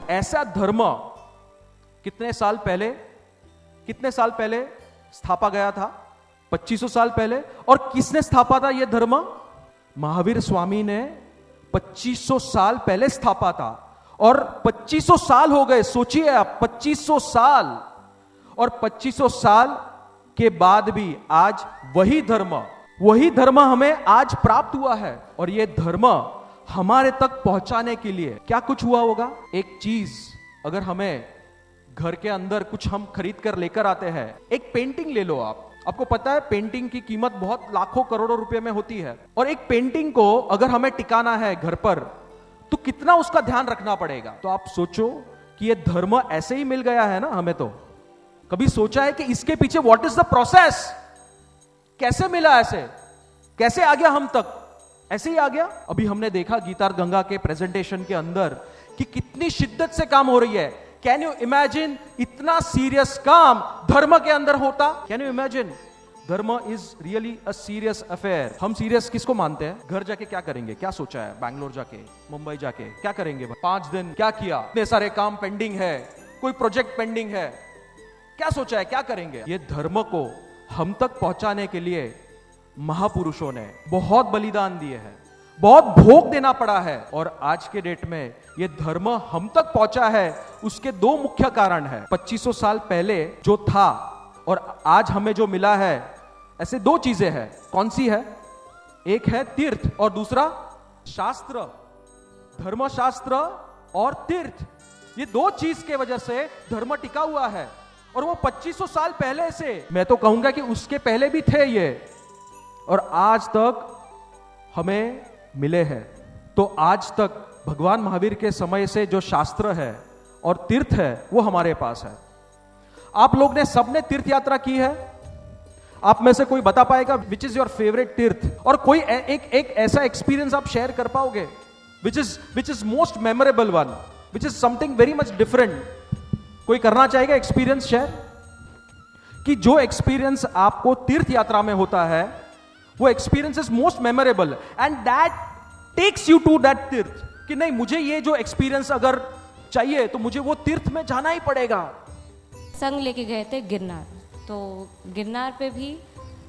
ऐसा धर्म कितने साल पहले स्थापा गया था? 2500 साल पहले। और किसने स्थापा था यह धर्म? महावीर स्वामी ने 2500 साल पहले स्थापा था। और 2500 साल हो गए, सोचिए आप, 2500 साल। और 2500 साल के बाद भी आज वही धर्म हमें आज प्राप्त हुआ है। और यह धर्म हमारे तक पहुंचाने के लिए क्या कुछ हुआ होगा? एक चीज, अगर हमें घर के अंदर कुछ हम खरीद कर लेकर आते हैं, एक पेंटिंग ले लो आपको पता है पेंटिंग की कीमत बहुत लाखों करोड़ों रुपए में होती है। और एक पेंटिंग को अगर हमें टिकाना है घर पर, तो कितना उसका ध्यान रखना पड़ेगा। तो आप सोचो कि यह धर्म ऐसे ही मिल गया है ना हमें? तो कभी सोचा है कि इसके पीछे व्हाट इज द प्रोसेस? कैसे मिला? ऐसे कैसे आ गया हम तक? ऐसे ही आ गया। अभी हमने देखा गीतार गंगा के प्रेजेंटेशन के अंदर कि कितनी शिद्दत से काम हो रही है। कैन यू इमेजिन इतना सीरियस काम धर्म के अंदर होता? Can you imagine? Dharma is really a serious affair. हम सीरियस किसको मानते हैं? घर जाके क्या करेंगे? क्या सोचा है? बैंगलोर जाके, मुंबई जाके क्या करेंगे? 5 दिन क्या किया? इतने सारे काम पेंडिंग है, कोई प्रोजेक्ट पेंडिंग है, क्या सोचा है? क्या करेंगे? ये धर्म को हम तक पहुंचाने के लिए महापुरुषों ने बहुत बलिदान दिए हैं, बहुत भोग देना पड़ा है। और आज के डेट में यह धर्म हम तक पहुंचा है, उसके 2 मुख्य कारण है। 2500 साल पहले जो था और आज हमें जो मिला है, ऐसे 2 चीजें हैं। कौन सी है? एक है तीर्थ और दूसरा शास्त्र। धर्मशास्त्र और तीर्थ, ये 2 चीज के वजह से धर्म टिका हुआ है। और वो 2500 साल पहले से, मैं तो कहूंगा कि उसके पहले भी थे ये, और आज तक हमें मिले हैं। तो आज तक भगवान महावीर के समय से जो शास्त्र है और तीर्थ है वो हमारे पास है। आप लोग ने सबने तीर्थ यात्रा की है? आप में से कोई बता पाएगा विच इज योर फेवरेट तीर्थ? और कोई एक ऐसा एक्सपीरियंस आप शेयर कर पाओगे which is most memorable one, which is something very much different? कोई करना चाहेगा एक्सपीरियंस शेयर? कि जो एक्सपीरियंस आपको तीर्थ यात्रा में होता है वो experience is most memorable and that takes you to that तीर्थ, कि नहीं मुझे ये जो एक्सपीरियंस अगर चाहिए तो मुझे वो तीर्थ में जाना ही पड़ेगा। संग लेके गए थे गिरनार, तो गिरनार पे भी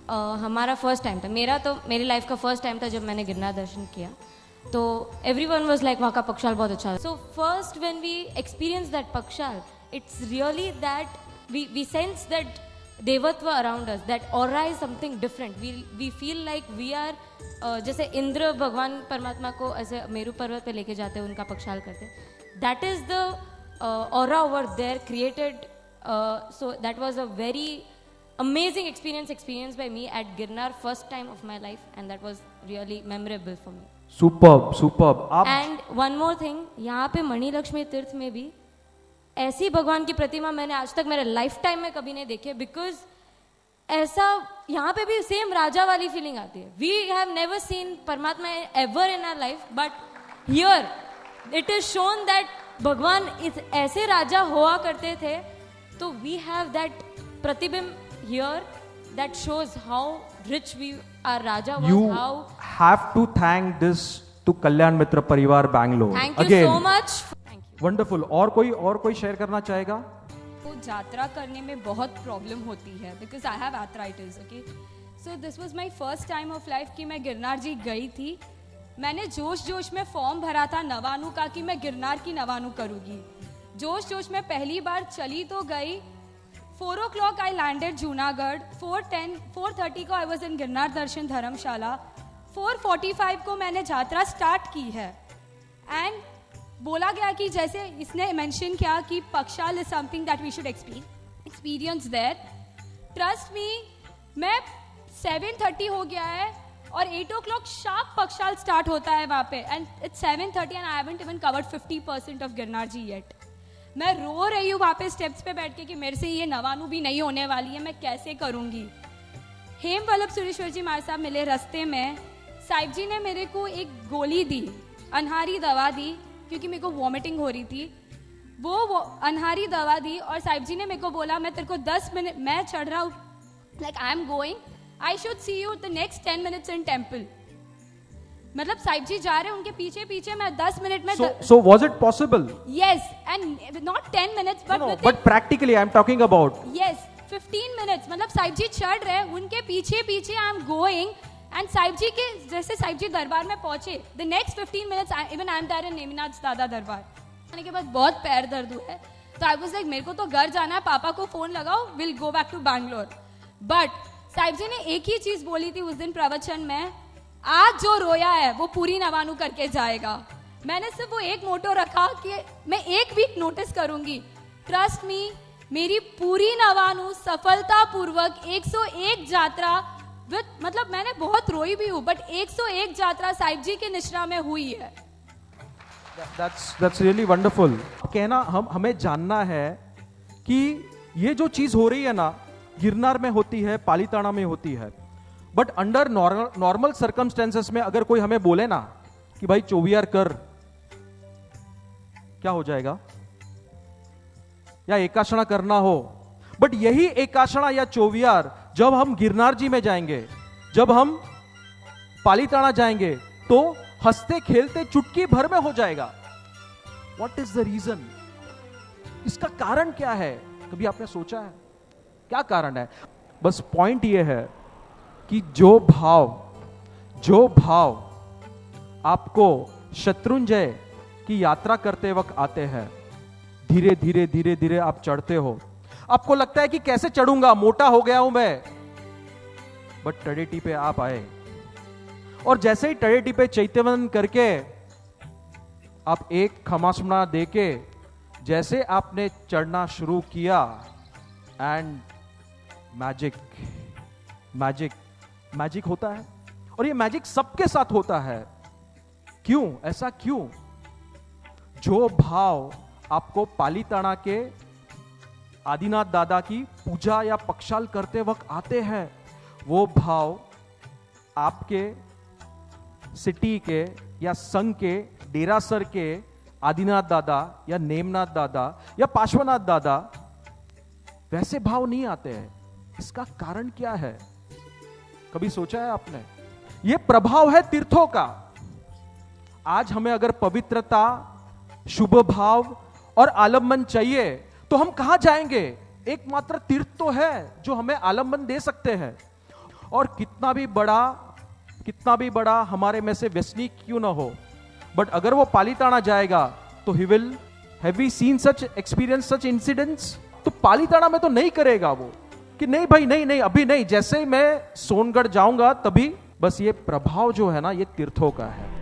हमारा फर्स्ट टाइम था। मेरी लाइफ का फर्स्ट टाइम था जब मैंने गिरनार दर्शन किया। तो एवरीवन वाज लाइक वहाँ का पक्षाल बहुत अच्छा है। So first when we experience that pakshal, it's really that we sense that devatva around us, that aura is something different. We feel like we are, जैसे इंद्र भगवान परमात्मा को ऐसे मेरू पर्वत पे लेके जाते हैं, उनका पक्षाल करते हैं। That is the aura over there created. So that was a very amazing experience experienced by me at Girnar, first time of my life, and that was really memorable for me. Superb. And one more thing, यहाँ पे मणि लक्ष्मी तीर्थ में भी ऐसी भगवान की प्रतिमा मैंने आज तक मेरे लाइफ टाइम में कभी नहीं देखी, बिकॉज ऐसा यहाँ पे भी सेम राजा वाली फीलिंग आती है। वी हैव नेवर सीन परमात्मा ever in our life, but here it is shown that भगवान इस ऐसे राजा हुआ करते थे। तो we have that pratibimb here that shows how rich our Raja was. You how have to thank this to Kalyan Mitra Parivar Bangalore. Thank you Again. so much. Thank you. Wonderful. और कोई share करना चाहेगा? तो यात्रा करने में बहुत problem होती है because I have arthritis. Okay, so this was my first time of life कि मैं गिरनार जी गई थी। मैंने जोश में फॉर्म भरा था नवानू का कि मैं गिरनार की नवानू करूँगी। जोश में पहली बार चली तो गई। 4 o'clock आई लैंडेड जूनागढ़। 4:30 को आई वॉज इन गिरनार दर्शन धर्मशाला। 4:45 को मैंने यात्रा स्टार्ट की है। एंड बोला गया कि जैसे इसने मेंशन किया कि pakshal is something that we should experience there. Trust me, मैं 7:30 हो गया है और 8 o'clock शार्प पक्षाल स्टार्ट होता है वहाँ पे, and it's 7:30 and I haven't even covered 50% of Girnar ji yet. मैं रो रही हूँ वहाँ पे स्टेप्स पे बैठ के कि मेरे से ये नवानू भी नहीं होने वाली है, मैं कैसे करूँगी। हेम वल्लभ सुरेश्वर जी हमारे साथ मिले रास्ते में। साहिब जी ने मेरे को एक गोली दी, अनहारी दवा दी, क्योंकि मेरे को वॉमिटिंग हो रही थी। वो अनहारी दवा दी और साहिब जी ने मेरे को बोला मैं तेरे को 10 मिनट, मैं चढ़ रहा हूँ, like I am going, I should see you the next 10 minutes in temple. मतलब साहिब जी जा रहे हैं, उनके पीछे मैं 10 मिनट में So was it possible? Yes, and not 10 minutes but but practically I am talking about yes 15 minutes मतलब साहिब जी चढ़ रहे उनके पीछे पीछे I am going and Sahib ji के जैसे साहिब जी दरबार में पहुंचे the next 15 minutes even I am there in Neminath दादा दरबार आने के बाद बहुत पैर दर्द हुआ है तो आई वाज लाइक मेरे को तो घर जाना है पापा को फोन लगाओ will go back to Bangalore but Sahib ji ने एक ही चीज बोली थी उस दिन प्रवचन में आज जो रोया है वो पूरी नवानू करके जाएगा मैंने सिर्फ वो एक मोटो रखा कि मैं एक वीक नोटिस करूंगी ट्रस्ट मी मेरी पूरी नवानू सफलतापूर्वक 101 यात्रा मतलब मैंने बहुत रोई भी हूँ बट 101 यात्रा साहिब जी के निश्रा में हुई है That's really wonderful. कहना हमें जानना है कि ये जो चीज हो रही है ना गिरनार में होती है पालीताना में होती है बट अंडर नॉर्मल सर्कमस्टेंसेस में अगर कोई हमें बोले ना कि भाई चौवियार कर क्या हो जाएगा या एकाशना करना हो बट यही एकाशना या चौवियार जब हम गिरनार जी में जाएंगे जब हम पालीताना जाएंगे तो हंसते खेलते चुटकी भर में हो जाएगा व्हाट इज द रीजन इसका कारण क्या है कभी आपने सोचा है क्या कारण है बस पॉइंट ये है कि जो भाव आपको शत्रुंजय की यात्रा करते वक्त आते हैं धीरे धीरे धीरे धीरे आप चढ़ते हो आपको लगता है कि कैसे चढ़ूंगा मोटा हो गया हूं मैं बट टडेटी पे आप आए और जैसे ही टडेटी पे चैत्यवन करके आप एक खमासमना देके जैसे आपने चढ़ना शुरू किया एंड मैजिक होता है और ये मैजिक सबके साथ होता है क्यों ऐसा क्यों जो भाव आपको पालीताना के आदिनाथ दादा की पूजा या पक्षाल करते वक्त आते हैं वो भाव आपके सिटी के या संघ के डेरासर के आदिनाथ दादा या नेमनाथ दादा या पार्श्वनाथ दादा वैसे भाव नहीं आते हैं इसका कारण क्या है कभी सोचा है आपने ये प्रभाव है तीर्थों का आज हमें अगर पवित्रता शुभ भाव और आलम्बन चाहिए तो हम कहां जाएंगे एकमात्र तीर्थ तो है जो हमें आलम्बन दे सकते हैं और कितना भी बड़ा हमारे में से व्यसनी क्यों ना हो बट अगर वो पालीताना जाएगा तो he will have we seen such experience such incidents तो पालीताना में तो नहीं करेगा वो कि नहीं भाई नहीं अभी नहीं जैसे ही मैं सोनगढ़ जाऊंगा तभी बस ये प्रभाव जो है ना ये तीर्थों का है